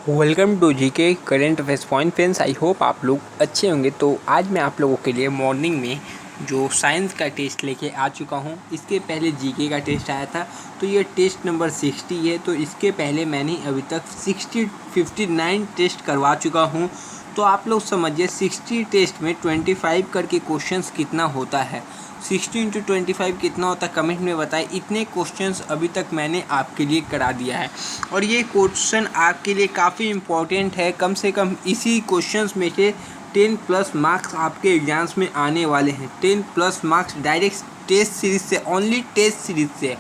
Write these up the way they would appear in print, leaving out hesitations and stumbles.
Welcome to जी के current affairs point friends. I hope आप लोग अच्छे होंगे। तो आज मैं आप लोगों के लिए मॉर्निंग में जो साइंस का टेस्ट लेके आ चुका हूँ। इसके पहले जीके का टेस्ट आया था, तो ये टेस्ट नंबर 60 है। तो इसके पहले मैंने अभी तक 59 टेस्ट करवा चुका हूँ। तो आप लोग समझिए 60 टेस्ट में 25 करके क्वेश्चंस कितना होता है। 60 × 25 कितना होता है कमेंट में बताएं। इतने क्वेश्चंस अभी तक मैंने आपके लिए करा दिया है और ये क्वेश्चन आपके लिए काफ़ी इम्पोर्टेंट है। कम से कम इसी क्वेश्चंस में से 10+ मार्क्स आपके एग्जाम्स में आने वाले हैं। 10+ मार्क्स डायरेक्ट टेस्ट सीरीज से, ओनली टेस्ट सीरीज से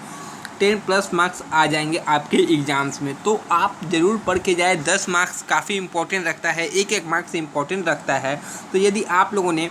10+ मार्क्स आ जाएंगे आपके एग्ज़ाम्स में। तो आप ज़रूर पढ़ के जाए। 10 मार्क्स काफ़ी इंपॉर्टेंट रखता है, एक मार्क्स इंपॉर्टेंट रखता है। तो यदि आप लोगों ने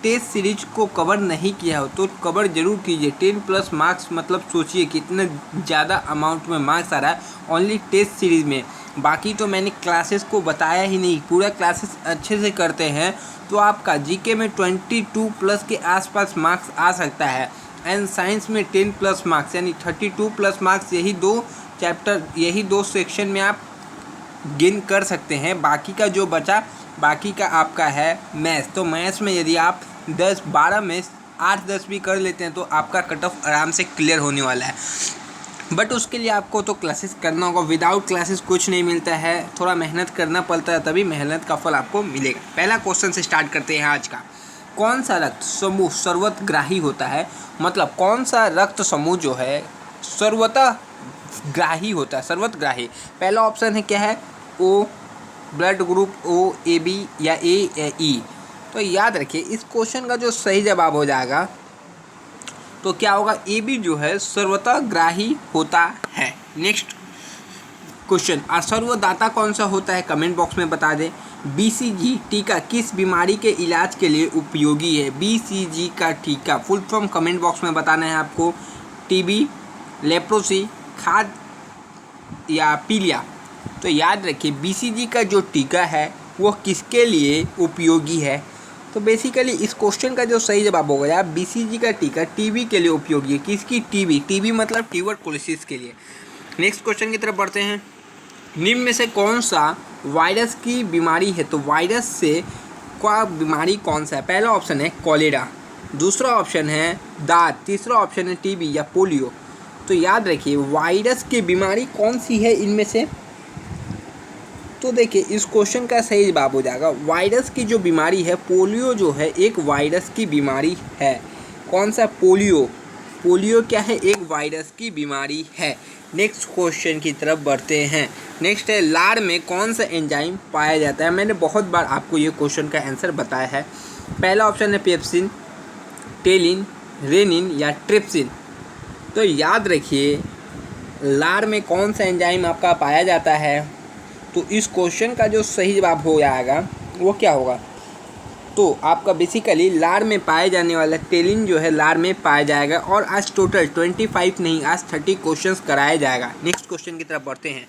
टेस्ट सीरीज को कवर नहीं किया हो तो कवर जरूर कीजिए। 10+ मार्क्स मतलब सोचिए कितना ज़्यादा अमाउंट में मार्क्स आ रहा है ओनली टेस्ट सीरीज़ में। बाकी तो मैंने क्लासेस को बताया ही नहीं, पूरा क्लासेस अच्छे से करते हैं तो आपका जीके में 22+ के आसपास मार्क्स आ सकता है। एंड साइंस में 10+ मार्क्स यानी 32+ मार्क्स, यही दो चैप्टर, यही दो सेक्शन में आप गेन कर सकते हैं। बाकी का जो बचा, बाकी का आपका है मैथ्स। तो मैथ्स में यदि आप 10-12 में 8-10 भी कर लेते हैं तो आपका कट ऑफ आराम से क्लियर होने वाला है। बट उसके लिए आपको तो क्लासेस करना होगा। विदाउट क्लासेस कुछ नहीं मिलता है, थोड़ा मेहनत करना पड़ता है, तभी मेहनत का फल आपको मिलेगा। पहला क्वेश्चन से स्टार्ट करते हैं आज का। कौन सा रक्त समूह सर्वतग्राही होता है? मतलब कौन सा रक्त समूह जो है सर्वतग्राही होता है, सर्वतग्राही। पहला ऑप्शन है क्या है? O blood group O, A B या ए या ई। तो याद रखिए इस क्वेश्चन का जो सही जवाब हो जाएगा तो क्या होगा, ए बी जो है सर्वतग्राही होता है। नेक्स्ट क्वेश्चन, सर्वदाता कौन सा होता है? कमेंट बॉक्स में बता दें। बीसीजी टीका किस बीमारी के इलाज के लिए उपयोगी है? बीसीजी का टीका फुल फॉर्म कमेंट बॉक्स में बताना है आपको। टीबी, लेप्रोसी, खाद या पीलिया। तो याद रखिए बीसीजी का जो टीका है वो किसके लिए उपयोगी है? तो बेसिकली इस क्वेश्चन का जो सही जवाब होगा यार, बीसीजी का टीका टीबी के लिए उपयोगी है। किसकी? टीबी मतलब ट्यूबरकुलोसिस के लिए। नेक्स्ट क्वेश्चन की तरफ बढ़ते हैं। निम्न में से कौन सा वायरस की बीमारी है? तो वायरस से क्या बीमारी कौन सा है? पहला ऑप्शन है कॉलेरा, दूसरा ऑप्शन है दाँत, तीसरा ऑप्शन है टीबी या पोलियो। तो याद रखिए वायरस की बीमारी कौन सी है इनमें से? तो देखिए इस क्वेश्चन का सही जवाब हो जाएगा वायरस की जो बीमारी है, पोलियो जो है एक वायरस की बीमारी है। कौन सा? पोलियो। पोलियो क्या है? एक वायरस की बीमारी है। नेक्स्ट क्वेश्चन की तरफ बढ़ते हैं। नेक्स्ट है लार में कौन सा एंजाइम पाया जाता है? मैंने बहुत बार आपको ये क्वेश्चन का आंसर बताया है। पहला ऑप्शन है पेप्सिन, टेलिन, रेनिन या ट्रिप्सिन। तो याद रखिए लार में कौन सा एंजाइम आपका पाया जाता है? तो इस क्वेश्चन का जो सही जवाब हो जाएगा वो क्या होगा? तो आपका बेसिकली लार में पाए जाने वाला टेलिन जो है लार में पाया जाएगा। और आज टोटल 25 नहीं, आज 30 क्वेश्चंस कराया जाएगा। नेक्स्ट क्वेश्चन की तरफ बढ़ते हैं।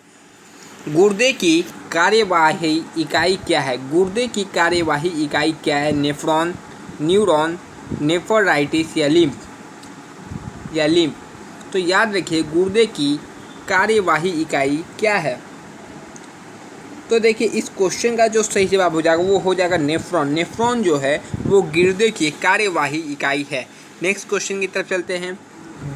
गुर्दे की कार्यवाही इकाई क्या है? गुर्दे की कार्यवाही इकाई क्या है? नेफ्रॉन, न्यूरॉन, नेफ्राइटिस या लिम्फ। तो याद रखिए गुर्दे की कार्यवाही इकाई क्या है? तो देखिए इस क्वेश्चन का जो सही जवाब हो जाएगा वो हो जाएगा नेफ्रॉन। नेफ्रॉन जो है वो गुर्दे की कार्यवाही इकाई है। नेक्स्ट क्वेश्चन की तरफ चलते हैं।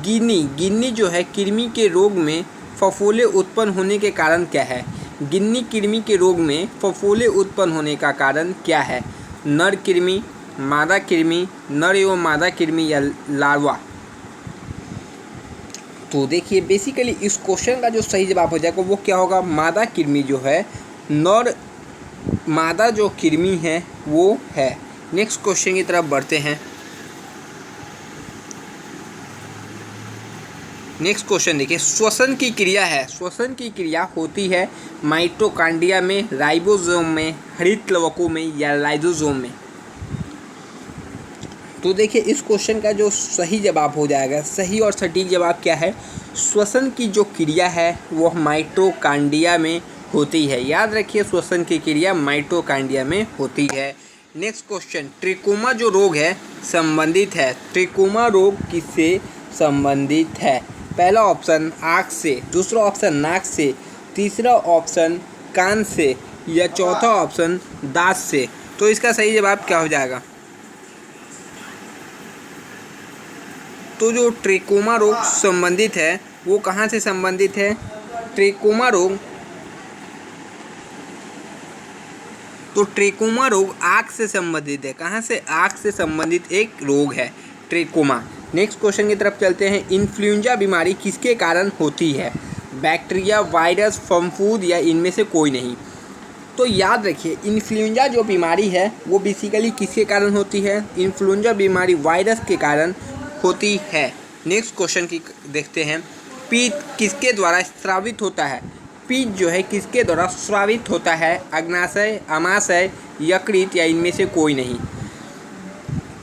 गिन्नी जो है कृमि के रोग में फफोले उत्पन्न होने के कारण क्या है? गिन्नी कृमि के रोग में फफोले उत्पन्न होने का कारण क्या है? नर कृमि, मादा कृमि, नर एवं मादा कृमि या लार्वा। तो देखिए बेसिकली इस क्वेश्चन का जो सही जवाब हो जाएगा वो क्या होगा? मादा कृमि जो है, नर मादा जो कृमि है वो है। नेक्स्ट क्वेश्चन की तरफ बढ़ते हैं। नेक्स्ट क्वेश्चन देखिए, श्वसन की क्रिया है, श्वसन की क्रिया होती है माइटोकॉन्ड्रिया में, राइबोसोम में, हरितलवकों में या लाइसोसोम में। तो देखिए इस क्वेश्चन का जो सही जवाब हो जाएगा, सही और सटीक जवाब क्या है? श्वसन की जो क्रिया है वह माइटोकॉन्ड्रिया में होती है। याद रखिए श्वसन की क्रिया माइटोकॉन्ड्रिया में होती है। नेक्स्ट क्वेश्चन, ट्रिकोमा जो रोग है संबंधित है। ट्रिकोमा रोग किससे संबंधित है? पहला ऑप्शन आँख से, दूसरा ऑप्शन नाक से, तीसरा ऑप्शन कान से, या चौथा ऑप्शन दांत से। तो इसका सही जवाब क्या हो जाएगा? तो जो ट्रेकोमा रोग संबंधित है वो कहाँ से संबंधित है? ट्रेकोमा रोग, तो ट्रेकोमा रोग आँख से संबंधित है। कहाँ से? आँख से संबंधित एक रोग है ट्रेकोमा। नेक्स्ट क्वेश्चन की तरफ चलते हैं। इन्फ्लुएंजा बीमारी किसके कारण होती है? बैक्टीरिया, वायरस, फफूंद या इनमें से कोई नहीं। तो याद रखिए, इन्फ्लुएंजा जो बीमारी है वो बेसिकली किसके कारण होती है? इन्फ्लुएंजा बीमारी वायरस के कारण होती है। नेक्स्ट क्वेश्चन की देखते हैं। पित्त किसके द्वारा स्रावित होता है? पित्त जो है किसके द्वारा स्रावित होता है? अग्नाशय, आमाशय, यकृत या इनमें से कोई नहीं।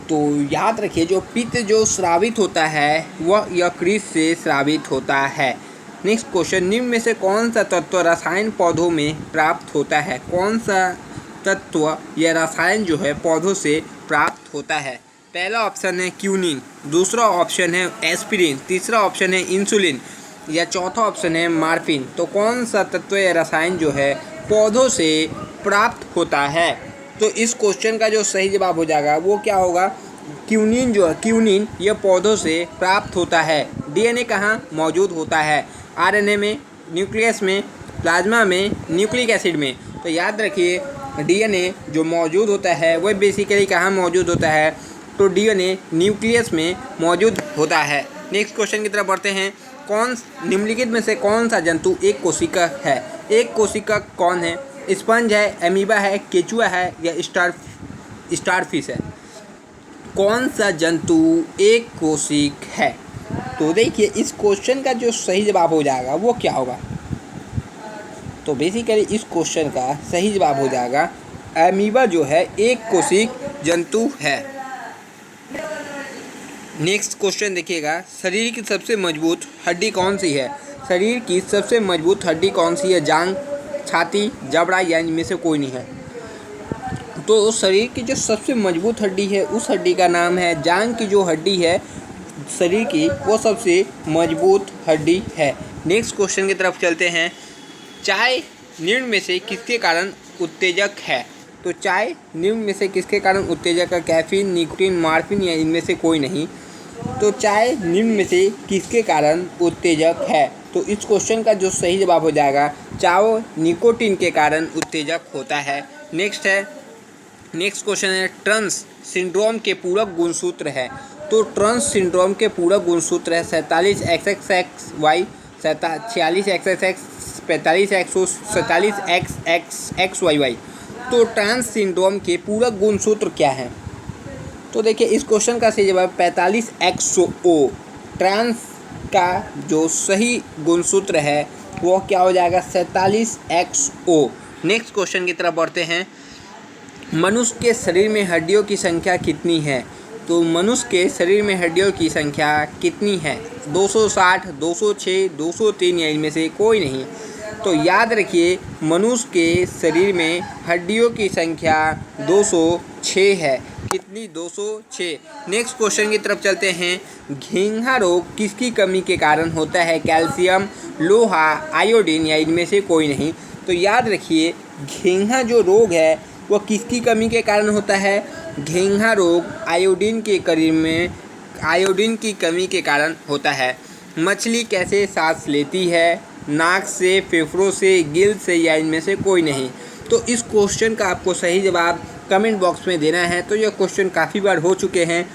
तो याद रखिए, जो पित्त जो स्रावित होता है वह यकृत से स्रावित होता है। नेक्स्ट क्वेश्चन, निम्न में से कौन सा तत्व रसायन पौधों में प्राप्त होता है? कौन सा तत्व या रसायन जो है पौधों से प्राप्त होता है? पहला ऑप्शन है क्यूनिन, दूसरा ऑप्शन है एस्पिरिन, तीसरा ऑप्शन है इंसुलिन या चौथा ऑप्शन है मार्फिन। तो कौन सा तत्व या रसायन जो है पौधों से प्राप्त होता है? तो इस क्वेश्चन का जो सही जवाब हो जाएगा वो क्या होगा? क्यूनिन जो है, क्यूनिन यह पौधों से प्राप्त होता है। डीएनए कहाँ मौजूद होता है? आरएनए में, न्यूक्लियस में, प्लाज्मा में, न्यूक्लिक एसिड में। तो याद रखिए, डीएनए जो मौजूद होता है वह बेसिकली कहाँ मौजूद होता है? तो डीएनए न्यूक्लियस में मौजूद होता है। नेक्स्ट क्वेश्चन की तरफ बढ़ते हैं। कौन निम्नलिखित में से कौन सा जंतु एक कोशिका है? एक कोशिका कौन है? स्पंज है, एमीबा है, केचुआ है या स्टारफिश है? कौन सा जंतु एक कोशिक है? तो देखिए, इस क्वेश्चन का जो सही जवाब हो जाएगा वो क्या होगा? तो बेसिकली इस क्वेश्चन का सही जवाब हो जाएगा एमीबा जो है एक कोशिक जंतु है। नेक्स्ट क्वेश्चन देखिएगा। शरीर की सबसे मजबूत हड्डी कौन सी है? शरीर की सबसे मजबूत हड्डी कौन सी है? जांघ, छाती, जबड़ा या इनमें से कोई नहीं है। तो शरीर की जो सबसे मजबूत हड्डी है उस हड्डी का नाम है जांघ की जो हड्डी है शरीर की वो सबसे मजबूत हड्डी है। नेक्स्ट क्वेश्चन की तरफ चलते हैं। चाय निम्न में से किसके कारण उत्तेजक है? तो चाय निम्न में से किसके कारण उत्तेजक है? कैफीन, निकोटीन, मार्फिन या इनमें से कोई नहीं। तो चाय निम्न में से किसके कारण उत्तेजक है? तो इस क्वेश्चन का जो सही जवाब हो जाएगा चाय निकोटीन के कारण उत्तेजक होता है। नेक्स्ट क्वेश्चन है। ट्रांस सिंड्रोम के पूरक गुणसूत्र है। तो ट्रांस सिंड्रोम के पूरक गुणसूत्र है 47XXY, 46XX, 45XO, 47XXXYY। तो ट्रांस सिंड्रोम के पूरक गुणसूत्र क्या है? तो देखिए, इस क्वेश्चन का सही जवाब 45XO। ट्रांस का जो सही गुणसूत्र है वो क्या हो जाएगा? 47XO। नेक्स्ट क्वेश्चन की तरफ बढ़ते हैं। मनुष्य के शरीर में हड्डियों की संख्या कितनी है? तो मनुष्य के शरीर में हड्डियों की संख्या कितनी है? 260, 206, 203 या इनमें से कोई नहीं। तो याद रखिए, मनुष्य के शरीर में हड्डियों की संख्या 206 है। कितनी? 206। नेक्स्ट क्वेश्चन की तरफ चलते हैं। घेंघा रोग किसकी कमी के कारण होता है? कैल्शियम, लोहा, आयोडीन या इनमें से कोई नहीं। तो याद रखिए, घेंघा जो रोग है वो किसकी कमी के कारण होता है? घेंघा रोग आयोडीन की कमी के कारण होता है। मछली कैसे सांस लेती है? नाक से, फेफड़ों से, गिल्स से या इनमें से कोई नहीं। तो इस क्वेश्चन का आपको सही जवाब कमेंट बॉक्स में देना है। तो यह क्वेश्चन काफ़ी बार हो चुके हैं,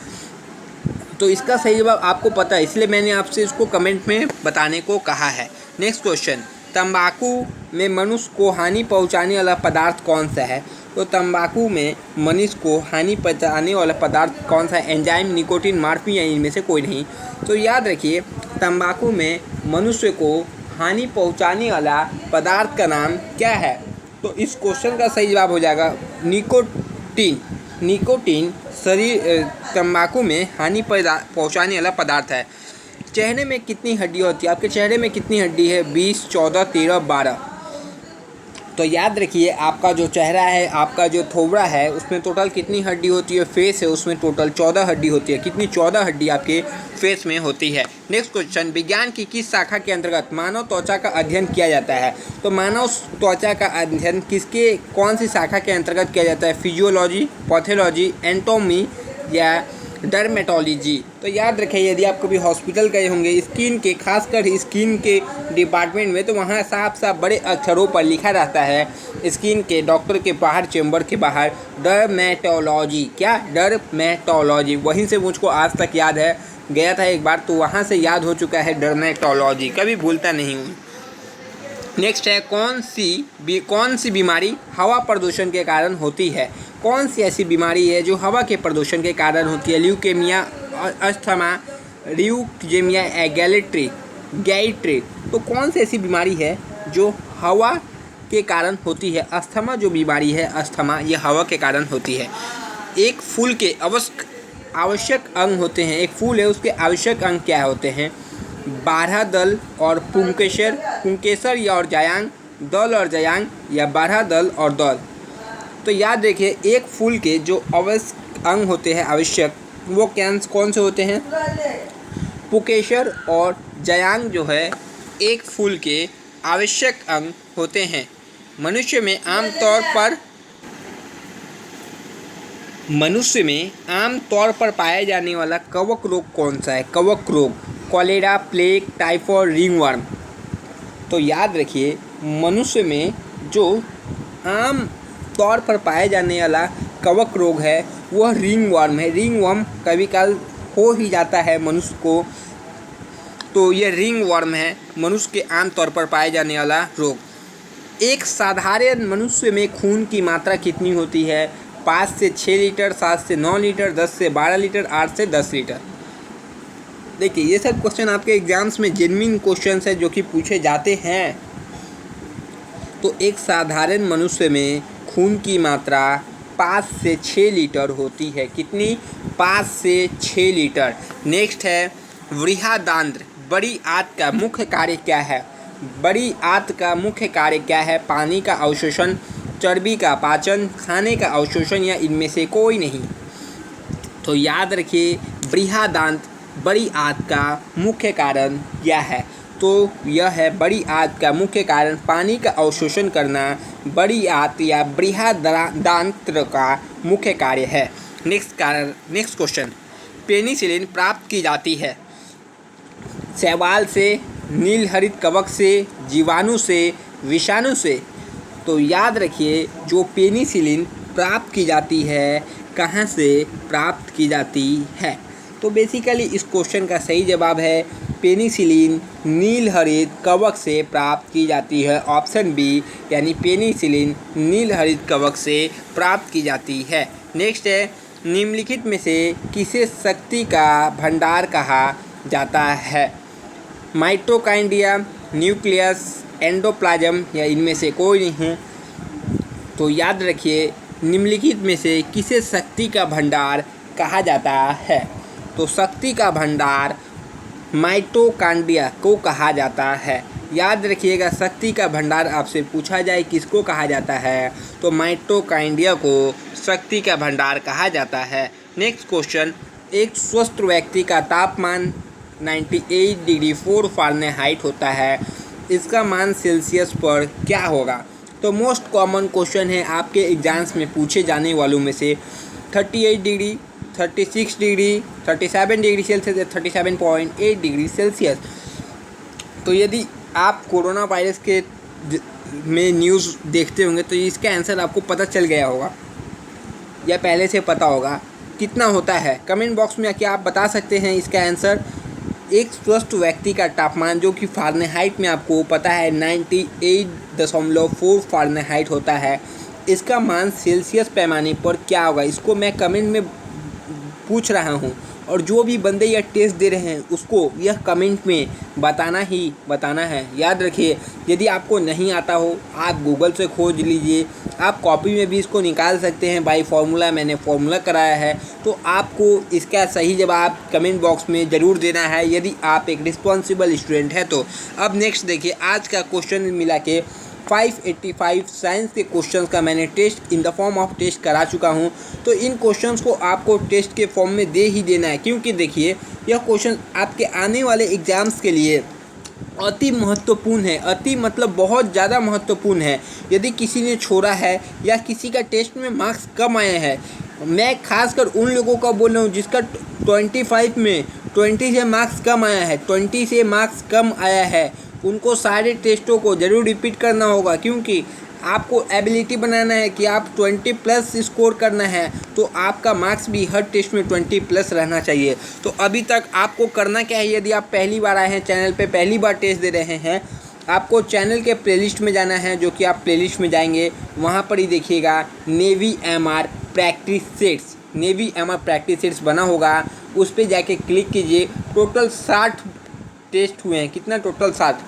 तो इसका सही जवाब आपको पता है, इसलिए मैंने आपसे इसको कमेंट में बताने को कहा है। Next question. तंबाकू में मनुष्य को हानि पहुंचाने वाला पदार्थ कौन सा है? तो तंबाकू में मनुष्य को हानि पहुंचाने वाला पदार्थ कौन सा है? एंजाइम, निकोटीन, मार्फिन या इनमें से कोई नहीं। तो याद रखिए, तंबाकू में मनुष्य को हानि पहुंचाने वाला पदार्थ का नाम क्या है? तो इस क्वेश्चन का सही जवाब हो जाएगा निकोटीन। निकोटीन तंबाकू में हानि पहुंचाने वाला पदार्थ है। चेहरे में कितनी हड्डी होती है? आपके चेहरे में कितनी हड्डी है? 20, 14, 13, 12। तो याद रखिए आपका जो चेहरा है, आपका जो थोबड़ा है, उसमें टोटल कितनी हड्डी होती है? फेस है उसमें टोटल 14 हड्डी होती है। कितनी? 14 हड्डी आपके फेस में होती है। नेक्स्ट क्वेश्चन, विज्ञान की किस शाखा के अंतर्गत मानव त्वचा का अध्ययन किया जाता है? तो मानव त्वचा का अध्ययन किसके कौन सी शाखा के अंतर्गत किया जाता है? फिजियोलॉजी, पैथोलॉजी, एंटोमी या डर्मेटोलॉजी? तो याद रखें यदि आप कभी हॉस्पिटल गए होंगे स्किन के, खासकर स्किन के डिपार्टमेंट में, तो वहाँ साफ साफ बड़े अक्षरों पर लिखा रहता है स्किन के डॉक्टर के बाहर, चेंबर के बाहर, डर्मेटोलॉजी। क्या? डर्मेटोलॉजी। वहीं से मुझको आज तक याद है, गया था एक बार तो वहाँ से याद हो चुका है डर्मेटोलॉजी, कभी भूलता नहीं हूँ। नेक्स्ट है, कौन सी बीमारी हवा प्रदूषण के कारण होती है? कौन सी ऐसी बीमारी है जो हवा के प्रदूषण के कारण होती है? Leukaemia, asthma, leukaemia, gastric. तो कौन सी ऐसी बीमारी है जो हवा के कारण होती है? अस्थमा जो बीमारी है, अस्थमा, ये हवा के कारण होती है। एक फूल के आवश्यक अंग होते हैं। एक फूल है उसके आवश्यक अंग क्या होते हैं? 12 दल और पुंकेसर या और जायांग, दल और जायांग, या 12 दल और दल। तो याद रखिए एक फूल के जो आवश्यक अंग होते हैं, आवश्यक, वो कौन से होते हैं? पुंकेसर और जायांग जो है एक फूल के आवश्यक अंग होते हैं। मनुष्य में आमतौर पर पाया जाने वाला कवक रोग कौन सा है? कवक रोग, कॉलेरा, प्लेग, टाइफॉइड, रिंगवर्म। तो याद रखिए मनुष्य में जो आम तौर पर पाया जाने वाला कवक रोग है वह रिंगवर्म है। रिंगवर्म कभी काल हो ही जाता है मनुष्य को, तो ये रिंगवर्म है मनुष्य के आम तौर पर पाए जाने वाला रोग। एक साधारण मनुष्य में खून की मात्रा कितनी होती है? 5 से 6 लीटर, 7 से 9 लीटर, 10 से 12 लीटर, 8 से 10 लीटर। देखिए ये सब क्वेश्चन आपके एग्जाम्स में जेन्युइन क्वेश्चन है जो कि पूछे जाते हैं। तो एक साधारण मनुष्य में खून की मात्रा 5 से 6 लीटर होती है। कितनी? 5 से 6 लीटर। नेक्स्ट है, बृहदांत्र, बड़ी आंत का मुख्य कार्य क्या है? बड़ी आंत का मुख्य कार्य क्या है? पानी का अवशोषण, चर्बी का पाचन, खाने का अवशोषण, या इनमें से कोई नहीं? तो याद रखिए बृहदांत्र, बड़ी आंत का मुख्य कारण क्या है? तो यह है बड़ी आंत का मुख्य कारण पानी का अवशोषण करना, बड़ी आंत या बृहदांत्र का मुख्य कार्य है। नेक्स्ट क्वेश्चन, पेनिसिलिन प्राप्त की जाती है शैवाल से, नीलहरित कवक से, जीवाणु से, विषाणु से? तो याद रखिए जो पेनिसिलिन प्राप्त की जाती है कहाँ से प्राप्त की जाती है? तो बेसिकली इस क्वेश्चन का सही जवाब है पेनिसिलिन नीलहरित कवक से प्राप्त की जाती है। ऑप्शन बी, यानी पेनिसिलिन नीलहरित कवक से प्राप्त की जाती है। नेक्स्ट है, निम्नलिखित में से किसे शक्ति का भंडार कहा जाता है? माइटोकॉन्ड्रिया, न्यूक्लियस, एंडोप्लाज्म, या इनमें से कोई नहीं? तो याद रखिए निम्नलिखित में से किसे शक्ति का भंडार कहा जाता है? तो शक्ति का भंडार माइटोकॉन्ड्रिया को कहा जाता है। याद रखिएगा शक्ति का भंडार आपसे पूछा जाए किसको कहा जाता है तो माइटोकॉन्ड्रिया को शक्ति का भंडार कहा जाता है। नेक्स्ट क्वेश्चन, एक स्वस्थ व्यक्ति का तापमान 98 डिग्री 4 फ़ारेनहाइट होता है, इसका मान सेल्सियस पर क्या होगा? तो मोस्ट कॉमन क्वेश्चन है आपके एग्जाम्स में पूछे जाने वालों में से 38 डिग्री, 36 डिग्री, 37 डिग्री सेल्सियस या 37.8 डिग्री सेल्सियस। तो यदि आप कोरोना वायरस के में न्यूज़ देखते होंगे तो इसका आंसर आपको पता चल गया होगा या पहले से पता होगा कितना होता है। कमेंट बॉक्स में आके आप बता सकते हैं इसका आंसर। एक स्वस्थ व्यक्ति का तापमान जो कि फ़ारेनहाइट में आपको पता है 98.4 फ़ारेनहाइट होता है, इसका मान सेल्सियस पैमाने पर क्या होगा इसको मैं कमेंट में पूछ रहा हूँ। और जो भी बंदे यह टेस्ट दे रहे हैं उसको यह कमेंट में बताना है। याद रखिए यदि आपको नहीं आता हो आप गूगल से खोज लीजिए, आप कॉपी में भी इसको निकाल सकते हैं बाई फार्मूला, मैंने फार्मूला कराया है। तो आपको इसका सही जवाब कमेंट बॉक्स में ज़रूर देना है यदि आप एक रिस्पॉन्सिबल स्टूडेंट है तो। अब नेक्स्ट देखिए आज का क्वेश्चन मिला के 585 साइंस के क्वेश्चंस का मैंने test in the form of test करा चुका हूं। तो इन क्वेश्चंस को आपको टेस्ट के फॉर्म में दे ही देना है, क्योंकि देखिए यह क्वेश्चन आपके आने वाले एग्ज़ाम्स के लिए अति महत्वपूर्ण है। अति मतलब बहुत ज़्यादा महत्वपूर्ण है। यदि किसी ने छोड़ा है या किसी का टेस्ट में मार्क्स कम आए हैं, मैं खासकर उन लोगों का बोल रहा हूँ जिसका 25 में 20 से मार्क्स कम आया है, 20 से मार्क्स कम आया है, उनको सारे टेस्टों को ज़रूर रिपीट करना होगा, क्योंकि आपको एबिलिटी बनाना है कि आप 20 प्लस स्कोर करना है, तो आपका मार्क्स भी हर टेस्ट में 20 प्लस रहना चाहिए। तो अभी तक आपको करना क्या है, यदि आप पहली बार आए हैं चैनल पे, पहली बार टेस्ट दे रहे हैं, आपको चैनल के प्लेलिस्ट में जाना है, जो कि आप प्लेलिस्ट में जाएंगे, वहाँ पर ही देखिएगा navy MR practice sets, navy MR practice sets बना होगा, उस पर जाके क्लिक कीजिए। टोटल 60 टेस्ट हुए हैं। कितना? टोटल 60।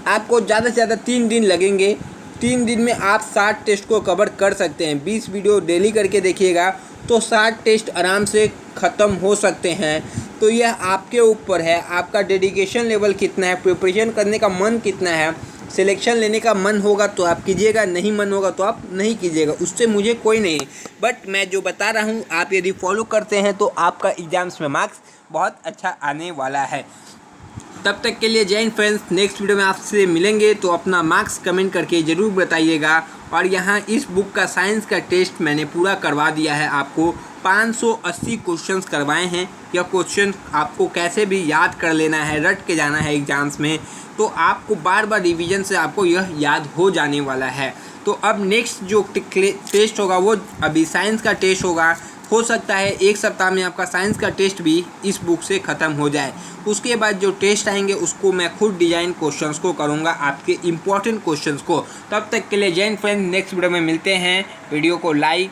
आपको ज़्यादा से ज़्यादा 3 दिन लगेंगे। 3 दिन में आप 60 टेस्ट को कवर कर सकते हैं। 20 वीडियो डेली करके देखिएगा तो 60 टेस्ट आराम से ख़त्म हो सकते हैं। तो यह आपके ऊपर है, आपका डेडिकेशन लेवल कितना है, प्रिपरेशन करने का मन कितना है। सिलेक्शन लेने का मन होगा तो आप कीजिएगा, नहीं मन होगा तो आप नहीं कीजिएगा, उससे मुझे कोई नहीं। बट मैं जो बता रहा हूँ, आप यदि फॉलो करते हैं तो आपका एग्ज़ाम्स में मार्क्स बहुत अच्छा आने वाला है। तब तक के लिए जय हिंद फ्रेंड्स। नेक्स्ट वीडियो में आपसे मिलेंगे, तो अपना मार्क्स कमेंट करके ज़रूर बताइएगा। और यहाँ इस बुक का साइंस का टेस्ट मैंने पूरा करवा दिया है, आपको 580 क्वेश्चंस करवाए हैं। यह क्वेश्चन आपको कैसे भी याद कर लेना है, रट के जाना है एग्ज़ाम्स में, तो आपको बार बार रिवीजन से आपको यह याद हो जाने वाला है। तो अब नेक्स्ट जो टेस्ट होगा वो अभी साइंस का टेस्ट होगा। हो सकता है 1 सप्ताह में आपका साइंस का टेस्ट भी इस बुक से ख़त्म हो जाए। उसके बाद जो टेस्ट आएंगे उसको मैं खुद डिज़ाइन क्वेश्चंस को करूँगा, आपके इंपॉर्टेंट क्वेश्चंस को। तब तक के लिए जय हिंद फ्रेंड्स। नेक्स्ट वीडियो में मिलते हैं। वीडियो को लाइक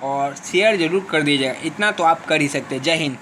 और शेयर ज़रूर कर दीजिएगा, इतना तो आप कर ही सकते हैं। जय हिंद।